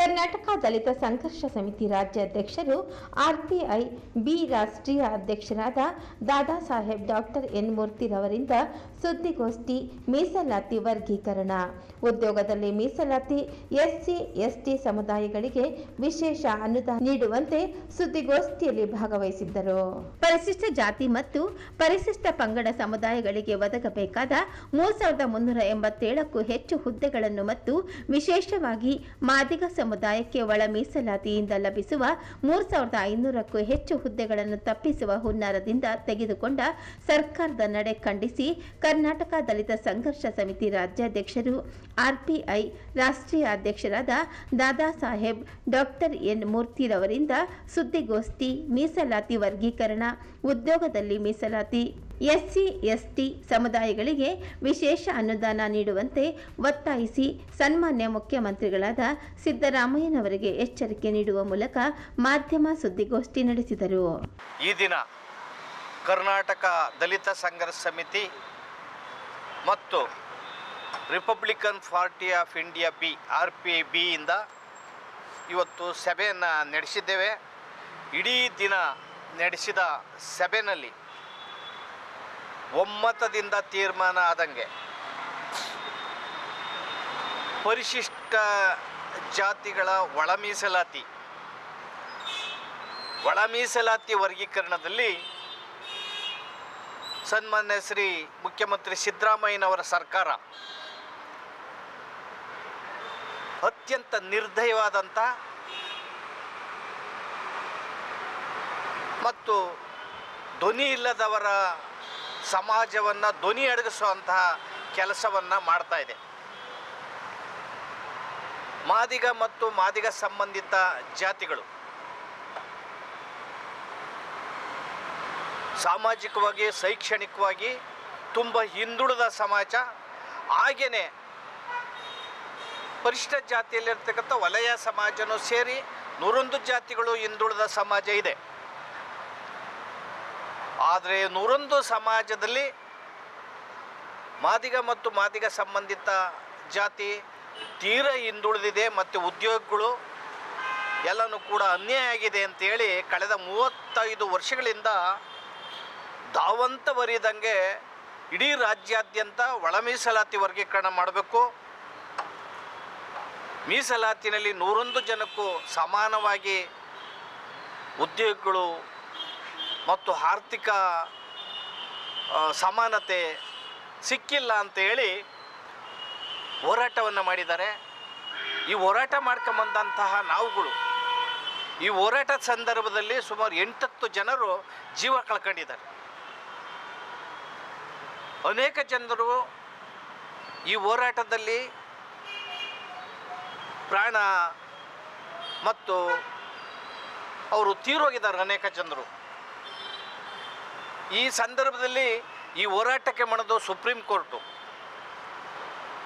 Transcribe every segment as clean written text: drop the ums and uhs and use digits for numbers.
ಕರ್ನಾಟಕ ದಲಿತ ಸಂಘರ್ಷ ಸಮಿತಿ ರಾಜ್ಯಾಧ್ಯಕ್ಷರು ಆರ್ಪಿಐ ಬಿ ರಾಷ್ಟ್ರೀಯ ಅಧ್ಯಕ್ಷರಾದ ದಾದಾ ಸಾಹೇಬ್ ಡಾಕ್ಟರ್ ಎನ್ ಮೂರ್ತಿರವರಿಂದ ಸುದ್ದಿಗೋಷ್ಠಿ. ಮೀಸಲಾತಿ ವರ್ಗೀಕರಣ ಉದ್ಯೋಗದಲ್ಲಿ ಮೀಸಲಾತಿ ಎಸ್ಸಿ ಎಸ್ಟಿ ಸಮುದಾಯಗಳಿಗೆ ವಿಶೇಷ ಅನುದಾನ ನೀಡುವಂತೆ ಸುದ್ದಿಗೋಷ್ಠಿಯಲ್ಲಿ ಭಾಗವಹಿಸಿದ್ದರು. ಪರಿಶಿಷ್ಟ ಜಾತಿ ಮತ್ತು ಪರಿಶಿಷ್ಟ ಪಂಗಡ ಸಮುದಾಯಗಳಿಗೆ ಒದಗಬೇಕಾದ 3,387ಕ್ಕೂ ಹೆಚ್ಚು ಹುದ್ದೆಗಳನ್ನು ಮತ್ತು ವಿಶೇಷವಾಗಿ ಮಾದಿಗ ಸಮುದಾಯಕ್ಕೆ ಒಳ ಮೀಸಲಾತಿಯಿಂದ ಲಭಿಸುವ 3,500ಕ್ಕೂ ಹೆಚ್ಚು ಹುದ್ದೆಗಳನ್ನು ತಪ್ಪಿಸುವ ಹುನ್ನಾರದಿಂದ ತೆಗೆದುಕೊಂಡ ಸರ್ಕಾರದ ನಡೆ ಖಂಡಿಸಿ ಕರ್ನಾಟಕ ದಲಿತ ಸಂಘರ್ಷ ಸಮಿತಿ ರಾಜ್ಯಾಧ್ಯಕ್ಷರು ಆರ್ಪಿಐ ರಾಷ್ಟ್ರೀಯ ಅಧ್ಯಕ್ಷರಾದ ದಾದಾ ಸಾಹೇಬ್ ಡಾಕ್ಟರ್ ಎನ್ ಮೂರ್ತಿರವರಿಂದ ಸುದ್ದಿಗೋಷ್ಠಿ. ಮೀಸಲಾತಿ ವರ್ಗೀಕರಣ ಉದ್ಯೋಗದಲ್ಲಿ ಮೀಸಲಾತಿ ಎಸ್ಸಿ ಎಸ್ಟಿ ಸಮುದಾಯಗಳಿಗೆ ವಿಶೇಷ ಅನುದಾನ ನೀಡುವಂತೆ ಒತ್ತಾಯಿಸಿ ಸನ್ಮಾನ್ಯ ಮುಖ್ಯಮಂತ್ರಿಗಳಾದ ಸಿದ್ದರಾಮಯ್ಯನವರಿಗೆ ಎಚ್ಚರಿಕೆ ನೀಡುವ ಮೂಲಕ ಮಾಧ್ಯಮ ಸುದ್ದಿಗೋಷ್ಠಿ ನಡೆಸಿದರು. ಈ ದಿನ ಕರ್ನಾಟಕ ದಲಿತ ಸಂಘರ್ಷ ಸಮಿತಿ ಮತ್ತು Republican party of India RPI ಇಂದ ಇವತ್ತು ಸಭೆಯನ್ನು ನಡೆಸಿದ್ದೇವೆ. ಇಡೀ ದಿನ ನಡೆಸಿದ ಸಭೆಯಲ್ಲಿ ಒಮ್ಮತದಿಂದ ತೀರ್ಮಾನ ಆದಂಗೆ ಪರಿಶಿಷ್ಟ ಜಾತಿಗಳ ಒಳ ಮೀಸಲಾತಿ ವರ್ಗೀಕರಣದಲ್ಲಿ ಸನ್ಮಾನ್ಯ ಶ್ರೀ ಮುಖ್ಯಮಂತ್ರಿ ಸಿದ್ದರಾಮಯ್ಯನವರ ಸರ್ಕಾರ ಅತ್ಯಂತ ನಿರ್ದಯವಾದಂಥ ಮತ್ತು ಧ್ವನಿ ಇಲ್ಲದವರ ಸಮಾಜವನ್ನು ಧ್ವನಿ ಅಡಗಿಸುವಂತಹ ಕೆಲಸವನ್ನು ಮಾಡ್ತಾ ಇದೆ. ಮಾದಿಗ ಮತ್ತು ಮಾದಿಗ ಸಂಬಂಧಿತ ಜಾತಿಗಳು ಸಾಮಾಜಿಕವಾಗಿ ಶೈಕ್ಷಣಿಕವಾಗಿ ತುಂಬ ಹಿಂದುಳಿದ ಸಮಾಜ. ಹಾಗೆಯೇ ಪರಿಶಿಷ್ಟ ಜಾತಿಯಲ್ಲಿರ್ತಕ್ಕಂಥ ವಲಯ ಸಮಾಜನೂ ಸೇರಿ 101 ಜಾತಿಗಳು ಹಿಂದುಳಿದ ಸಮಾಜ ಇದೆ. ಆದರೆ 101 ಸಮಾಜದಲ್ಲಿ ಮಾದಿಗ ಮತ್ತು ಮಾದಿಗ ಸಂಬಂಧಿತ ಜಾತಿ ತೀರ ಹಿಂದುಳಿದಿದೆ ಮತ್ತು ಉದ್ಯೋಗಗಳು ಎಲ್ಲನೂ ಕೂಡ ಅನ್ಯಾಯ ಆಗಿದೆ ಅಂತೇಳಿ ಕಳೆದ 35 ವರ್ಷಗಳಿಂದ ಧಾವಂತವರಿದಂಗೆ ಇಡೀ ರಾಜ್ಯಾದ್ಯಂತ ಒಳ ಮೀಸಲಾತಿ ವರ್ಗೀಕರಣ ಮಾಡಬೇಕು, ಮೀಸಲಾತಿನಲ್ಲಿ 101 ಜನಕ್ಕೂ ಸಮಾನವಾಗಿ ಉದ್ಯೋಗಗಳು ಮತ್ತು ಆರ್ಥಿಕ ಸಮಾನತೆ ಸಿಕ್ಕಿಲ್ಲ ಅಂತ ಹೇಳಿ ಹೋರಾಟವನ್ನು ಮಾಡಿದ್ದಾರೆ. ಈ ಹೋರಾಟ ಮಾಡ್ಕೊಂಬಂದಂತಹ ನಾವುಗಳು ಈ ಹೋರಾಟದ ಸಂದರ್ಭದಲ್ಲಿ ಸುಮಾರು 8-10 ಜನರು ಜೀವ ಕಳ್ಕೊಂಡಿದ್ದಾರೆ. ಅನೇಕ ಜನರು ಈ ಹೋರಾಟದಲ್ಲಿ ಪ್ರಾಣ ಮತ್ತು ಅವರು ತೀರೋಗಿದ್ದಾರೆ. ಅನೇಕ ಜನರು ಈ ಸಂದರ್ಭದಲ್ಲಿ ಈ ಹೋರಾಟಕ್ಕೆ ಮಣಿದು ಸುಪ್ರೀಂ ಕೋರ್ಟು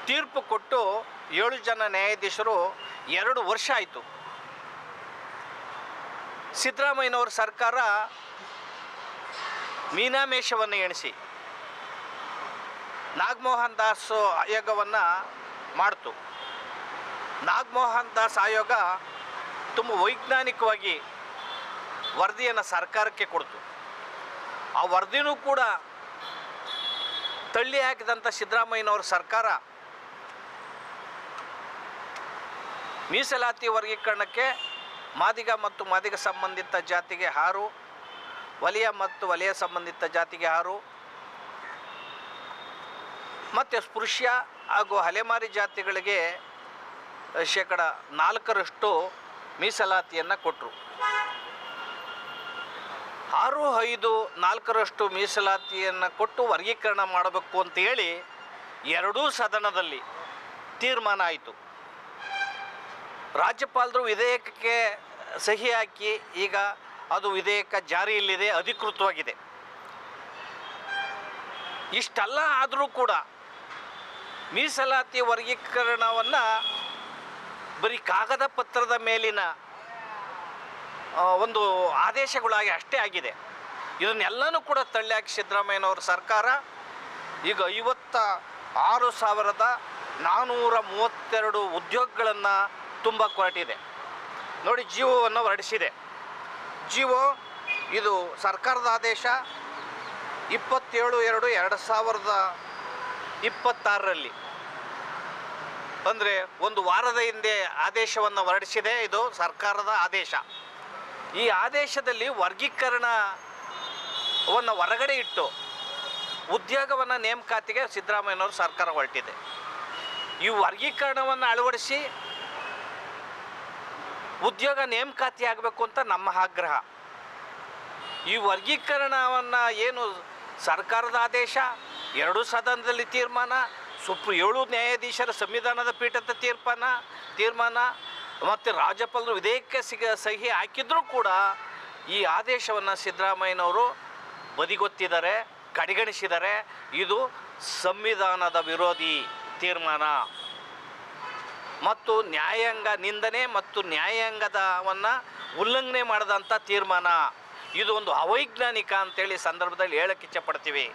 ತೀರ್ಪು ಕೊಟ್ಟು 7 ಜನ ನ್ಯಾಯಾಧೀಶರು 2 ವರ್ಷ ಆಯಿತು. ಸಿದ್ದರಾಮಯ್ಯನವರ ಸರ್ಕಾರ ಮೀನಾಮೇಷವನ್ನು ಎಣಿಸಿ ನಾಗಮೋಹನ್ ದಾಸ್ ಆಯೋಗವನ್ನು ಮಾಡ್ತು. ನಾಗಮೋಹನ್ ದಾಸ್ ಆಯೋಗ ತುಂಬ ವೈಜ್ಞಾನಿಕವಾಗಿ ವರದಿಯನ್ನು ಸರ್ಕಾರಕ್ಕೆ ಕೊಡ್ತು. ಆ ವರದಿನೂ ಕೂಡ ತಳ್ಳಿ ಹಾಕಿದಂಥ ಸಿದ್ದರಾಮಯ್ಯನವರ ಸರ್ಕಾರ ಮೀಸಲಾತಿ ವರ್ಗೀಕರಣಕ್ಕೆ ಮಾದಿಗ ಮತ್ತು ಮಾದಿಗ ಸಂಬಂಧಿತ ಜಾತಿಗೆ 6, ವಲಯ ಮತ್ತು ವಲಯ ಸಂಬಂಧಿತ ಜಾತಿಗೆ 6 ಮತ್ತು ಸ್ಪೃಶ್ಯ ಹಾಗೂ ಅಲೆಮಾರಿ ಜಾತಿಗಳಿಗೆ 4% ಮೀಸಲಾತಿಯನ್ನು ಕೊಟ್ಟರು. 6, 5, 4% ಮೀಸಲಾತಿಯನ್ನು ಕೊಟ್ಟು ವರ್ಗೀಕರಣ ಮಾಡಬೇಕು ಅಂತೇಳಿ 2 ಸದನದಲ್ಲಿ ತೀರ್ಮಾನ ಆಯಿತು. ರಾಜ್ಯಪಾಲರು ವಿಧೇಯಕಕ್ಕೆ ಸಹಿ ಹಾಕಿ ಈಗ ಅದು ವಿಧೇಯಕ ಜಾರಿಯಲ್ಲಿದೆ, ಅಧಿಕೃತವಾಗಿದೆ. ಇಷ್ಟೆಲ್ಲ ಆದರೂ ಕೂಡ ಮೀಸಲಾತಿ ವರ್ಗೀಕರಣವನ್ನು ಬರೀ ಕಾಗದ ಪತ್ರದ ಮೇಲಿನ ಒಂದು ಆದೇಶಗಳಾಗಿ ಅಷ್ಟೇ ಆಗಿದೆ. ಇದನ್ನೆಲ್ಲನೂ ಕೂಡ ತಳ್ಳಿಹಾಕಿ ಸಿದ್ದರಾಮಯ್ಯನವರ ಸರ್ಕಾರ ಈಗ 56,432 ಉದ್ಯೋಗಗಳನ್ನು ತುಂಬ ಹೊರಟಿದೆ. ನೋಡಿ ಜಿಒವನ್ನು ಹೊರಡಿಸಿದೆ. ಜಿಒ ಇದು ಸರ್ಕಾರದ ಆದೇಶ 27/2/2026 ಅಂದರೆ ಒಂದು ವಾರದ ಹಿಂದೆ ಆದೇಶವನ್ನು ಹೊರಡಿಸಿದೆ. ಇದು ಸರ್ಕಾರದ ಆದೇಶ. ಈ ಆದೇಶದಲ್ಲಿ ವರ್ಗೀಕರಣವನ್ನು ಹೊರಗಡೆ ಇಟ್ಟು ಉದ್ಯೋಗವನ್ನು ನೇಮಕಾತಿಗೆ ಸಿದ್ದರಾಮಯ್ಯನವರು ಸರ್ಕಾರ ಹೊರಟಿದೆ. ಈ ವರ್ಗೀಕರಣವನ್ನು ಅಳವಡಿಸಿ ಉದ್ಯೋಗ ನೇಮಕಾತಿ ಆಗಬೇಕು ಅಂತ ನಮ್ಮ ಆಗ್ರಹ. ಈ ವರ್ಗೀಕರಣವನ್ನು ಏನು ಸರ್ಕಾರದ ಆದೇಶ, 2 ಸದನದಲ್ಲಿ ತೀರ್ಮಾನ, 7 ನ್ಯಾಯಾಧೀಶರ ಸಂವಿಧಾನದ ಪೀಠದ ತೀರ್ಮಾನ ಮತ್ತು ರಾಜ್ಯಪಾಲರು ವಿಧೇಯಕ ಸಹಿ ಹಾಕಿದ್ರೂ ಕೂಡ ಈ ಆದೇಶವನ್ನು ಸಿದ್ದರಾಮಯ್ಯನವರು ಬದಿಗೊತ್ತಿದ್ದಾರೆ, ಕಡೆಗಣಿಸಿದ್ದಾರೆ. ಇದು ಸಂವಿಧಾನದ ವಿರೋಧಿ ತೀರ್ಮಾನ ಮತ್ತು ನ್ಯಾಯಾಂಗ ನಿಂದನೆ ಮತ್ತು ನ್ಯಾಯಾಂಗದವನ್ನು ಉಲ್ಲಂಘನೆ ಮಾಡಿದಂಥ ತೀರ್ಮಾನ. ಇದು ಒಂದು ಅವೈಜ್ಞಾನಿಕ ಅಂತೇಳಿ ಸಂದರ್ಭದಲ್ಲಿ ಹೇಳಕ್ಕೆ ಇಚ್ಛಪಡ್ತೀವಿ.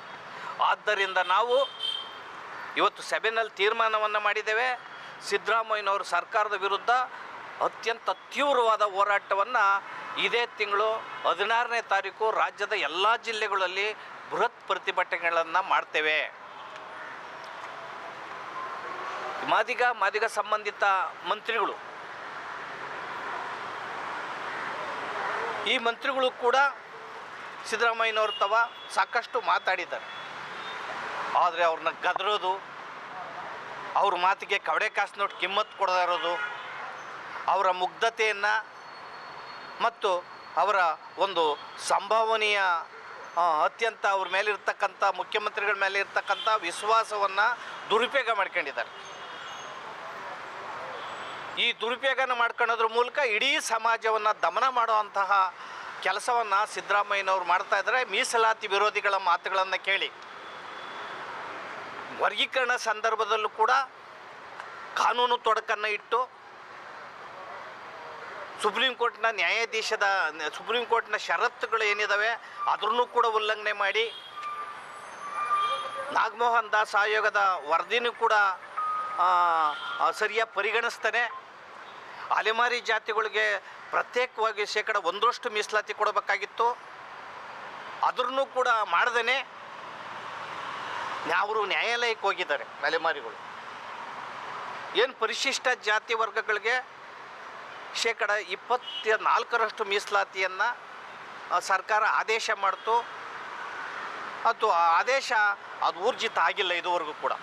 ಆದ್ದರಿಂದ ನಾವು ಇವತ್ತು ಸಭೆಯಲ್ಲಿ ತೀರ್ಮಾನವನ್ನು ಮಾಡಿದ್ದೇವೆ. ಸಿದ್ದರಾಮಯ್ಯನವರು ಸರ್ಕಾರದ ವಿರುದ್ಧ ಅತ್ಯಂತ ತೀವ್ರವಾದ ಹೋರಾಟವನ್ನು ಇದೇ ತಿಂಗಳು 16ನೇ ತಾರೀಕು ರಾಜ್ಯದ ಎಲ್ಲ ಜಿಲ್ಲೆಗಳಲ್ಲಿ ಬೃಹತ್ ಪ್ರತಿಭಟನೆಗಳನ್ನು ಮಾಡ್ತೇವೆ. ಮಾದಿಗ ಸಂಬಂಧಿತ ಮಂತ್ರಿಗಳು, ಈ ಮಂತ್ರಿಗಳು ಕೂಡ ಸಿದ್ದರಾಮಯ್ಯನವ್ರ ಸಾಕಷ್ಟು ಮಾತಾಡಿದ್ದಾರೆ. ಆದರೆ ಅವ್ರನ್ನ ಗದರೋದು, ಅವ್ರ ಮಾತಿಗೆ ಕವಡೆ ಕಾಸಿನೊಟ್ಟು ಕಿಮ್ಮತ್ತು ಕೊಡದೇ ಇರೋದು, ಅವರ ಮುಗ್ಧತೆಯನ್ನು ಮತ್ತು ಅವರ ಒಂದು ಸಂಭಾವನೀಯ ಅತ್ಯಂತ ಅವ್ರ ಮೇಲಿರ್ತಕ್ಕಂಥ ಮುಖ್ಯಮಂತ್ರಿಗಳ ಮೇಲೆ ಇರ್ತಕ್ಕಂಥ ವಿಶ್ವಾಸವನ್ನು ದುರುಪಯೋಗ ಮಾಡ್ಕೊಂಡಿದ್ದಾರೆ. ಈ ದುರುಪಯೋಗನ ಮಾಡ್ಕೊಳ್ಳೋದ್ರ ಮೂಲಕ ಇಡೀ ಸಮಾಜವನ್ನು ದಮನ ಮಾಡುವಂತಹ ಕೆಲಸವನ್ನು ಸಿದ್ದರಾಮಯ್ಯನವರು ಮಾಡ್ತಾ ಇದ್ದಾರೆ. ಮೀಸಲಾತಿ ವಿರೋಧಿಗಳ ಮಾತುಗಳನ್ನು ಕೇಳಿ ವರ್ಗೀಕರಣ ಸಂದರ್ಭದಲ್ಲೂ ಕೂಡ ಕಾನೂನು ತೊಡಕನ್ನು ಇಟ್ಟು ಸುಪ್ರೀಂ ಕೋರ್ಟ್ನ ಷರತ್ತುಗಳು ಏನಿದ್ದಾವೆ ಅದನ್ನು ಕೂಡ ಉಲ್ಲಂಘನೆ ಮಾಡಿ ನಾಗಮೋಹನ್ ದಾಸ್ ಆಯೋಗದ ವರದಿನೂ ಕೂಡ ಸರಿಯಾಗಿ ಪರಿಗಣಿಸ್ತಾನೆ. ಅಲೆಮಾರಿ ಜಾತಿಗಳಿಗೆ ಪ್ರತ್ಯೇಕವಾಗಿ 1% ಮೀಸಲಾತಿ ಕೊಡಬೇಕಾಗಿತ್ತು, ಅದನ್ನು ಕೂಡ ಮಾಡ್ದೇ ಅವರು ನ್ಯಾಯಾಲಯಕ್ಕೆ ಹೋಗಿದ್ದಾರೆ. ಅಲೆಮಾರಿಗಳು ಏನು ಪರಿಶಿಷ್ಟ ಜಾತಿ ವರ್ಗಗಳಿಗೆ 24% ಮೀಸಲಾತಿಯನ್ನು ಸರ್ಕಾರ ಆದೇಶ ಮಾಡ್ತು. ಅದು ಆದೇಶ ಊರ್ಜಿತ ಆಗಿಲ್ಲ ಇದುವರೆಗೂ ಕೂಡ.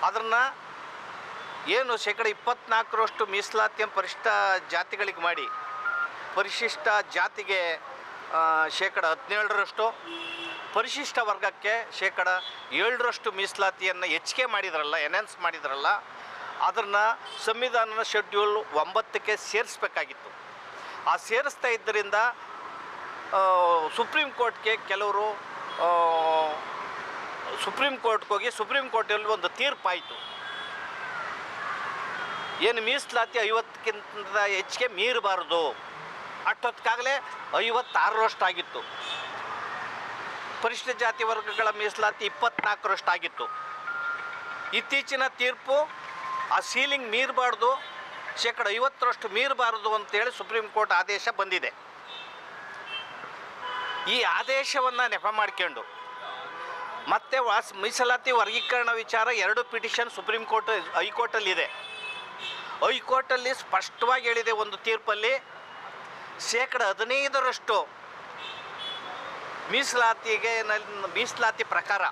ಅದನ್ನು ಏನು 24% ಮೀಸಲಾತಿಯನ್ನು ಪರಿಶಿಷ್ಟ ಜಾತಿಗಳಿಗೆ ಮಾಡಿ ಪರಿಶಿಷ್ಟ ಜಾತಿಗೆ 17%, ಪರಿಶಿಷ್ಟ ವರ್ಗಕ್ಕೆ 7% ಮೀಸಲಾತಿಯನ್ನು ಹೆಚ್ಚಿಗೆ ಮಾಡಿದ್ರಲ್ಲ, ಎನ್ಹಾನ್ಸ್ ಮಾಡಿದ್ರಲ್ಲ, ಅದನ್ನು ಸಂವಿಧಾನದ ಶೆಡ್ಯೂಲ್ 9ಕ್ಕೆ ಸೇರಿಸ್ಬೇಕಾಗಿತ್ತು. ಆ ಸೇರಿಸ್ತಾ ಇದ್ದರಿಂದ ಸುಪ್ರೀಂ ಕೋರ್ಟ್ಗೆ ಕೆಲವರು ಸುಪ್ರೀಂ ಕೋರ್ಟ್ಗೆ ಹೋಗಿ ಸುಪ್ರೀಂ ಕೋರ್ಟಲ್ಲಿ ಒಂದು ತೀರ್ಪಾಯಿತು. ಏನು ಮೀಸಲಾತಿ 50ಕ್ಕಿಂತ ಹೆಚ್ಚಿಗೆ ಮೀರಬಾರ್ದು. ಅಷ್ಟೊತ್ತಿಗಾಗಲೇ 56% ಆಗಿತ್ತು. ಪರಿಶಿಷ್ಟ ಜಾತಿ ವರ್ಗಗಳ ಮೀಸಲಾತಿ 24% ಆಗಿತ್ತು. ಇತ್ತೀಚಿನ ತೀರ್ಪು ಆ ಸೀಲಿಂಗ್ ಮೀರಬಾರ್ದು, 50% ಮೀರಬಾರ್ದು ಅಂತೇಳಿ ಸುಪ್ರೀಂ ಕೋರ್ಟ್ ಆದೇಶ ಬಂದಿದೆ. ಈ ಆದೇಶವನ್ನು ನೆಪ ಮಾಡ್ಕೊಂಡು ಮತ್ತೆ ಮೀಸಲಾತಿ ವರ್ಗೀಕರಣ ವಿಚಾರ 2 ಪಿಟಿಷನ್ ಸುಪ್ರೀಂ ಕೋರ್ಟ್ ಹೈಕೋರ್ಟಲ್ಲಿದೆ. ಹೈಕೋರ್ಟಲ್ಲಿ ಸ್ಪಷ್ಟವಾಗಿ ಹೇಳಿದೆ ಒಂದು ತೀರ್ಪಲ್ಲಿ 15% ಮೀಸಲಾತಿ ಪ್ರಕಾರ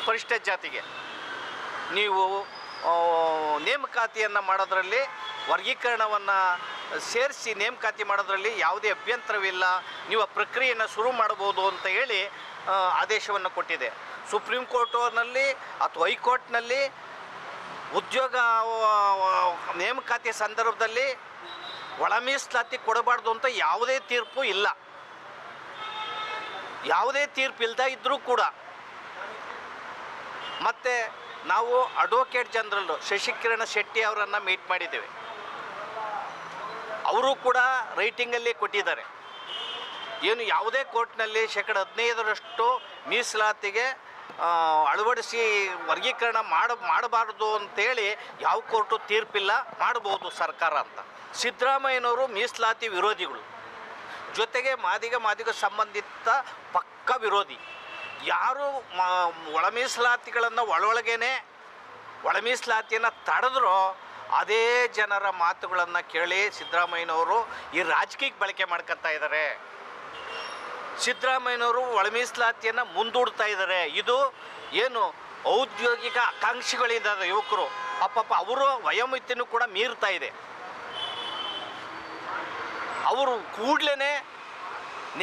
ಪರಿಶಿಷ್ಟ ಜಾತಿಗೆ ನೀವು ನೇಮಕಾತಿಯನ್ನು ಮಾಡೋದ್ರಲ್ಲಿ ವರ್ಗೀಕರಣವನ್ನು ಸೇರಿಸಿ ನೇಮಕಾತಿ ಮಾಡೋದ್ರಲ್ಲಿ ಯಾವುದೇ ಅಭ್ಯಂತರವಿಲ್ಲ, ನೀವು ಆ ಪ್ರಕ್ರಿಯೆಯನ್ನು ಶುರು ಮಾಡ್ಬೋದು ಅಂತ ಹೇಳಿ ಆದೇಶವನ್ನು ಕೊಟ್ಟಿದೆ. ಸುಪ್ರೀಂ ಕೋರ್ಟ್ನಲ್ಲಿ ಅಥವಾ ಹೈಕೋರ್ಟ್ನಲ್ಲಿ ಉದ್ಯೋಗ ನೇಮಕಾತಿ ಸಂದರ್ಭದಲ್ಲಿ ಒಳ ಮೀಸಲಾತಿ ಕೊಡಬಾರ್ದು ಅಂತ ಯಾವುದೇ ತೀರ್ಪು ಇಲ್ಲ. ಯಾವುದೇ ತೀರ್ಪು ಇಲ್ಲದ ಇದ್ದರೂ ಕೂಡ ಮತ್ತು ನಾವು ಅಡ್ವೊಕೇಟ್ ಜನರಲ್ ಶಶಿಕಿರಣ ಶೆಟ್ಟಿ ಅವರನ್ನು ಮೀಟ್ ಮಾಡಿದ್ದೇವೆ. ಅವರು ಕೂಡ ರೈಟಿಂಗಲ್ಲಿ ಕೊಟ್ಟಿದ್ದಾರೆ. ಏನು ಯಾವುದೇ ಕೋರ್ಟ್ನಲ್ಲಿ 15% ಮೀಸಲಾತಿಗೆ ಅಳವಡಿಸಿ ವರ್ಗೀಕರಣ ಮಾಡಬಾರ್ದು ಅಂತೇಳಿ ಯಾವ ಕೋರ್ಟು ತೀರ್ಪಿಲ್ಲ, ಮಾಡ್ಬೋದು ಸರ್ಕಾರ ಅಂತ. ಸಿದ್ದರಾಮಯ್ಯನವರು ಮೀಸಲಾತಿ ವಿರೋಧಿಗಳು, ಜೊತೆಗೆ ಮಾದಿಗ ಸಂಬಂಧಿತ ಪಕ್ಕ ವಿರೋಧಿ. ಯಾರು ಒಳ ಮೀಸಲಾತಿಗಳನ್ನು ಒಳ ಮೀಸಲಾತಿಯನ್ನು ತಡೆದ್ರೋ ಅದೇ ಜನರ ಮಾತುಗಳನ್ನು ಕೇಳಿ ಸಿದ್ದರಾಮಯ್ಯನವರು ಈ ರಾಜಕೀಯಕ್ಕೆ ಬಳಕೆ ಮಾಡ್ಕೊತಾ ಇದ್ದಾರೆ. ಸಿದ್ದರಾಮಯ್ಯನವರು ಒಳ ಮೀಸಲಾತಿಯನ್ನು ಮುಂದೂಡ್ತಾ ಇದ್ದಾರೆ. ಇದು ಏನು ಔದ್ಯೋಗಿಕ ಆಕಾಂಕ್ಷಿಗಳಿದ್ದಾರೆ ಯುವಕರು, ಪಾಪ ಅವರು ವಯೋಮಿತಿನೂ ಕೂಡ ಮೀರ್ತಾ ಇದೆ. ಅವರು ಕೂಡಲೇ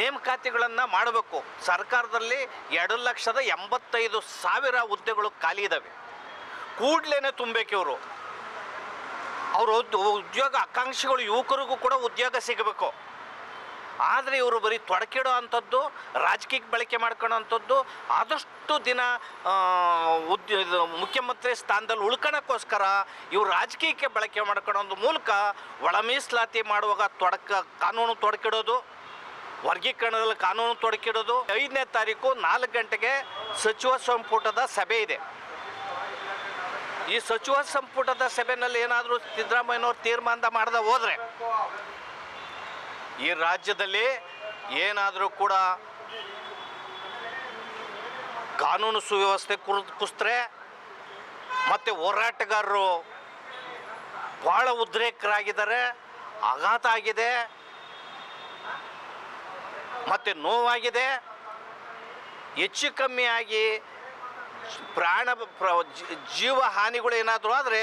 ನೇಮಕಾತಿಗಳನ್ನು ಮಾಡಬೇಕು. ಸರ್ಕಾರದಲ್ಲಿ 2,85,000 ಹುದ್ದೆಗಳು ಖಾಲಿ ಇದ್ದಾವೆ, ಕೂಡಲೇ ತುಂಬಬೇಕು. ಅವರು ಉದ್ಯೋಗ ಆಕಾಂಕ್ಷಿಗಳು ಯುವಕರಿಗೂ ಕೂಡ ಉದ್ಯೋಗ ಸಿಗಬೇಕು. ಆದರೆ ಇವರು ಬರೀ ತೊಡಕಿಡೋ ಅಂಥದ್ದು, ರಾಜಕೀಯಕ್ಕೆ ಬಳಕೆ ಮಾಡ್ಕೊಳ್ಳೋ ಅಂಥದ್ದು, ಆದಷ್ಟು ದಿನ ಮುಖ್ಯಮಂತ್ರಿ ಸ್ಥಾನದಲ್ಲಿ ಉಳ್ಕೊಳ್ಳೋಕ್ಕೋಸ್ಕರ ಇವರು ರಾಜಕೀಯಕ್ಕೆ ಬಳಕೆ ಮಾಡ್ಕೊಳ್ಳೋ ಮೂಲಕ ಒಳ ಮೀಸಲಾತಿ ಮಾಡುವಾಗ ಕಾನೂನು ತೊಡಕಿಡೋದು, ವರ್ಗೀಕರಣದಲ್ಲಿ ಕಾನೂನು ತೊಡಕಿಡೋದು. 5ನೇ ತಾರೀಕು 4 ಗಂಟೆಗೆ ಸಚಿವ ಸಂಪುಟದ ಸಭೆ ಇದೆ. ಈ ಸಚಿವ ಸಂಪುಟದ ಸಭೆಯಲ್ಲಿ ಏನಾದರೂ ಸಿದ್ದರಾಮಯ್ಯನವ್ರು ತೀರ್ಮಾನ ಮಾಡದೆ ಹೋದರೆ ಈ ರಾಜ್ಯದಲ್ಲಿ ಏನಾದರೂ ಕೂಡ ಕಾನೂನು ಸುವ್ಯವಸ್ಥೆ ಕುಸಿದ್ರೆ ಮತ್ತು ಹೋರಾಟಗಾರರು ಭಾಳ ಉದ್ರೇಕರಾಗಿದ್ದಾರೆ, ಆಘಾತ ಆಗಿದೆ ಮತ್ತು ನೋವಾಗಿದೆ. ಹೆಚ್ಚು ಕಮ್ಮಿಯಾಗಿ ಜೀವ ಹಾನಿಗಳು ಏನಾದರೂ ಆದರೆ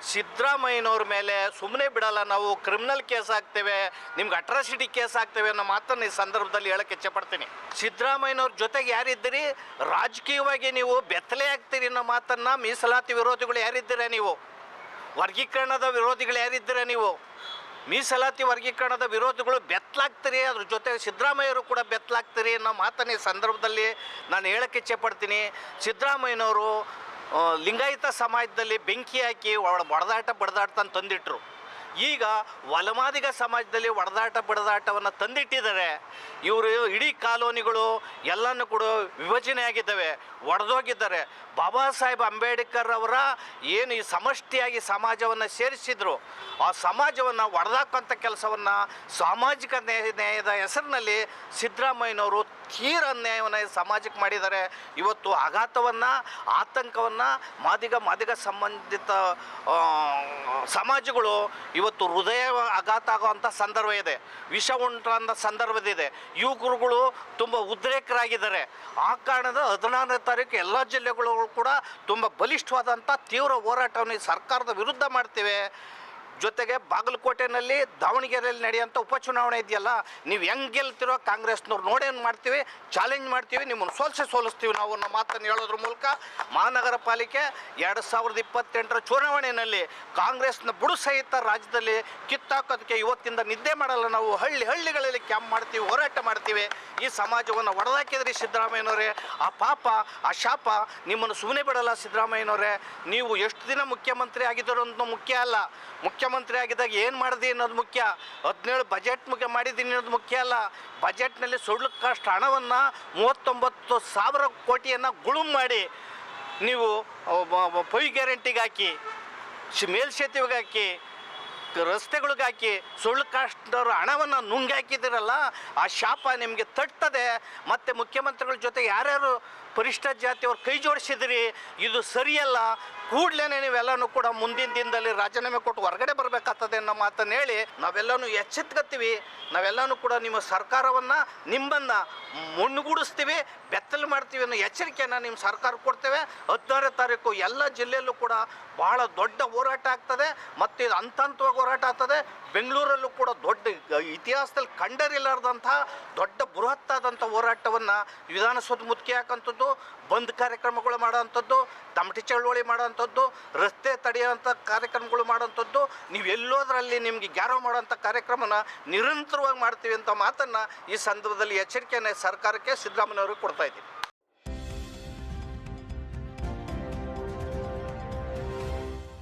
ಸಿದ್ದರಾಮಯ್ಯನವ್ರ ಮೇಲೆ ಸುಮ್ಮನೆ ಬಿಡಲ್ಲ, ನಾವು ಕ್ರಿಮಿನಲ್ ಕೇಸ್ ಹಾಕ್ತೇವೆ, ನಿಮ್ಗೆ ಅಟ್ರಾಸಿಟಿ ಕೇಸ್ ಹಾಕ್ತೇವೆ ಅನ್ನೋ ಮಾತನ್ನು ಈ ಸಂದರ್ಭದಲ್ಲಿ ಹೇಳಕ್ಕೆ ಇಚ್ಛೆಪಡ್ತೀನಿ. ಸಿದ್ದರಾಮಯ್ಯನವ್ರ ಜೊತೆಗೆ ಯಾರಿದ್ದೀರಿ, ರಾಜಕೀಯವಾಗಿ ನೀವು ಬೆತ್ತಲೆ ಆಗ್ತೀರಿ ಅನ್ನೋ ಮಾತನ್ನು ಮೀಸಲಾತಿ ವಿರೋಧಿಗಳು ಯಾರಿದ್ದೀರಾ ನೀವು, ವರ್ಗೀಕರಣದ ವಿರೋಧಿಗಳು ಯಾರಿದ್ದೀರಾ ನೀವು, ಮೀಸಲಾತಿ ವರ್ಗೀಕರಣದ ವಿರೋಧಿಗಳು ಬೆತ್ತಲಾಗ್ತೀರಿ, ಅದ್ರ ಜೊತೆ ಸಿದ್ದರಾಮಯ್ಯರು ಕೂಡ ಬೆತ್ತಲಾಗ್ತೀರಿ ಅನ್ನೋ ಮಾತನ್ನ ಈ ಸಂದರ್ಭದಲ್ಲಿ ನಾನು ಹೇಳಕ್ಕೆ ಇಚ್ಛೆಪಡ್ತೀನಿ. ಸಿದ್ದರಾಮಯ್ಯನವರು ಲಿಂಗಾಯತ ಸಮಾಜದಲ್ಲಿ ಬೆಂಕಿ ಹಾಕಿ ಬಡದಾಟ ತಂದಿಟ್ಟರು. ಈಗ ಒಲಮಾದಿಗ ಸಮಾಜದಲ್ಲಿ ಬಡದಾಟವನ್ನು ತಂದಿಟ್ಟಿದ್ದಾರೆ. ಇವರು ಇಡೀ ಕಾಲೋನಿಗಳು ಎಲ್ಲನೂ ಕೂಡ ವಿಭಜನೆ ಆಗಿದ್ದಾವೆ, ಒಡೆದೋಗಿದ್ದಾರೆ. ಬಾಬಾ ಸಾಹೇಬ್ ಅಂಬೇಡ್ಕರ್ ಅವರ ಏನು ಈ ಸಮಷ್ಟಿಯಾಗಿ ಸಮಾಜವನ್ನು ಸೇರಿಸಿದ್ರು, ಆ ಸಮಾಜವನ್ನು ಒಡೆದಾಕಂಥ ಕೆಲಸವನ್ನು ಸಾಮಾಜಿಕ ನ್ಯಾಯದ ಹೆಸರಿನಲ್ಲಿ ಸಿದ್ದರಾಮಯ್ಯನವರು ತೀರ ಅನ್ಯಾಯವನ್ನು ಸಮಾಜಕ್ಕೆ ಮಾಡಿದ್ದಾರೆ. ಇವತ್ತು ಆಘಾತವನ್ನು, ಆತಂಕವನ್ನು ಮಾದಿಗ ಸಂಬಂಧಿತ ಸಮಾಜಗಳು ಇವತ್ತು ಹೃದಯ ಆಘಾತ ಆಗುವಂಥ ಸಂದರ್ಭ ಇದೆ, ವಿಷ ಉಂಟಾದ ಸಂದರ್ಭದಿದೆ. ಯುವಕರುಗಳು ತುಂಬ ಉದ್ರೇಕರಾಗಿದ್ದಾರೆ. ಆ ಕಾರಣದ 16ನೇ ತಾರೀಕು ಎಲ್ಲ ಜಿಲ್ಲೆಗಳು ಕೂಡ ತುಂಬ ಬಲಿಷ್ಠವಾದಂಥ ತೀವ್ರ ಹೋರಾಟವನ್ನು ಸರ್ಕಾರದ ವಿರುದ್ಧ ಮಾಡ್ತೇವೆ. ಜೊತೆಗೆ ಬಾಗಲಕೋಟೆಯಲ್ಲಿ, ದಾವಣಗೆರೆಯಲ್ಲಿ ನಡೆಯುವಂಥ ಉಪಚುನಾವಣೆ ಇದೆಯಲ್ಲ, ನೀವು ಹೆಂಗೆ ಗೆಲ್ತಿರೋ ಕಾಂಗ್ರೆಸ್ನವ್ರು ನೋಡೇನು ಮಾಡ್ತೀವಿ, ಚಾಲೆಂಜ್ ಮಾಡ್ತೀವಿ, ನಿಮ್ಮನ್ನು ಸೋಲಿಸ್ತೀವಿ ನಾವು ಅನ್ನೋ ಮಾತನ್ನು ಹೇಳೋದ್ರ ಮೂಲಕ ಮಹಾನಗರ ಪಾಲಿಕೆ 2028ರ ಚುನಾವಣೆಯಲ್ಲಿ ಕಾಂಗ್ರೆಸ್ನ ಬುಡು ಸಹಿತ ರಾಜ್ಯದಲ್ಲಿ ಕಿತ್ತಾಕೋದಕ್ಕೆ ಇವತ್ತಿಂದ ನಿದ್ದೆ ಮಾಡಲ್ಲ. ನಾವು ಹಳ್ಳಿಗಳಲ್ಲಿ ಕ್ಯಾಂಪ್ ಮಾಡ್ತೀವಿ, ಹೋರಾಟ ಮಾಡ್ತೀವಿ. ಈ ಸಮಾಜವನ್ನು ಒಡೆದಾಕಿದ್ರಿ ಸಿದ್ದರಾಮಯ್ಯನವರೇ. ಆ ಪಾಪ, ಆ ಶಾಪ ನಿಮ್ಮನ್ನು ಸುಮ್ಮನೆ ಬಿಡಲ್ಲ ಸಿದ್ದರಾಮಯ್ಯನವರೇ. ನೀವು ಎಷ್ಟು ದಿನ ಮುಖ್ಯಮಂತ್ರಿ ಆಗಿದ್ದರು ಅನ್ನೋದು ಮುಖ್ಯ ಅಲ್ಲ, ಮುಖ್ಯಮಂತ್ರಿ ಆಗಿದ್ದಾಗ ಏನು ಮಾಡಿದೆ ಅನ್ನೋದು ಮುಖ್ಯ. 17 ಬಜೆಟ್ ಮಾಡಿದ್ದೀನಿ ಅನ್ನೋದು ಮುಖ್ಯ ಅಲ್ಲ. ಬಜೆಟ್ನಲ್ಲಿ ಸುಳ್ಳುಕಷ್ಟು ಹಣವನ್ನು 39,000 ಕೋಟಿಯನ್ನು ಗುಳುಂ ಮಾಡಿ ನೀವು ಪೈ ಗ್ಯಾರಂಟಿಗೆ ಹಾಕಿ, ಮೇಲ್ಸೇತುವೆಗೆ ಹಾಕಿ, ರಸ್ತೆಗಳಿಗೆ ಹಾಕಿ ಸುಳ್ಳು ಕಾಸ್ಟ್ನವ್ರ ಹಣವನ್ನು ನುಂಗಾಕಿದ್ದೀರಲ್ಲ, ಆ ಶಾಪ ನಿಮಗೆ ತಟ್ತದೆ. ಮತ್ತು ಮುಖ್ಯಮಂತ್ರಿಗಳ ಜೊತೆ ಯಾರ್ಯಾರು ಪರಿಷ್ಠ ಜಾತಿಯವ್ರು ಕೈ ಜೋಡಿಸಿದಿರಿ, ಇದು ಸರಿಯಲ್ಲ. ಕೂಡಲೇ ನೀವೆಲ್ಲನೂ ಕೂಡ ಮುಂದಿನ ದಿನದಲ್ಲಿ ರಾಜೀನಾಮೆ ಕೊಟ್ಟು ಹೊರಗಡೆ ಬರಬೇಕಾಗ್ತದೆ ಅನ್ನೋ ಮಾತನ್ನು ಹೇಳಿ ನಾವೆಲ್ಲನೂ ಎಚ್ಚೆತ್ಕೊತೀವಿ. ನಾವೆಲ್ಲನೂ ಕೂಡ ನಿಮ್ಮ ಸರ್ಕಾರವನ್ನು, ನಿಮ್ಮನ್ನು ಮುನ್ನುಗೂಡಿಸ್ತೀವಿ, ಬೆತ್ತಲು ಮಾಡ್ತೀವಿ ಅನ್ನೋ ಎಚ್ಚರಿಕೆಯನ್ನು ನಿಮ್ಮ ಸರ್ಕಾರ ಕೊಡ್ತೇವೆ. 16ನೇ ತಾರೀಕು ಎಲ್ಲ ಜಿಲ್ಲೆಯಲ್ಲೂ ಕೂಡ ಭಾಳ ದೊಡ್ಡ ಹೋರಾಟ ಆಗ್ತದೆ ಮತ್ತು ಇದು ಹಂತವಾಗಿ ಹೋರಾಟ ಆಗ್ತದೆ. ಬೆಂಗಳೂರಲ್ಲೂ ಕೂಡ ದೊಡ್ಡ ಇತಿಹಾಸದಲ್ಲಿ ಕಂಡರಿಲಾರ್ದಂಥ ದೊಡ್ಡ ಬೃಹತ್ತಾದಂಥ ಹೋರಾಟವನ್ನು ವಿಧಾನಸೌಧ ಮುತ್ತಿಗೆ ಹಾಕೋಂಥದ್ದು, ಬಂದ್ ಕಾರ್ಯಕ್ರಮಗಳು ಮಾಡೋವಂಥದ್ದು, ತಮಟಿ ಚಳವಳಿ ಮಾಡೋವಂಥದ್ದು, ರಸ್ತೆ ತಡೆಯುವಂಥ ಕಾರ್ಯಕ್ರಮಗಳು ಮಾಡೋವಂಥದ್ದು, ನೀವು ಎಲ್ಲೋದ್ರಲ್ಲಿ ನಿಮಗೆ ಗ್ಯಾರೋ ಮಾಡೋವಂಥ ಕಾರ್ಯಕ್ರಮನ ನಿರಂತರವಾಗಿ ಮಾಡ್ತೀವಿ ಅಂತ ಮಾತನ್ನು ಈ ಸಂದರ್ಭದಲ್ಲಿ ಎಚ್ಚರಿಕೆಯನ್ನು ಸರ್ಕಾರಕ್ಕೆ ಸಿದ್ದರಾಮಯ್ಯವ್ರಿಗೆ ಕೊಡ್ತಾ ಇದ್ದೀವಿ.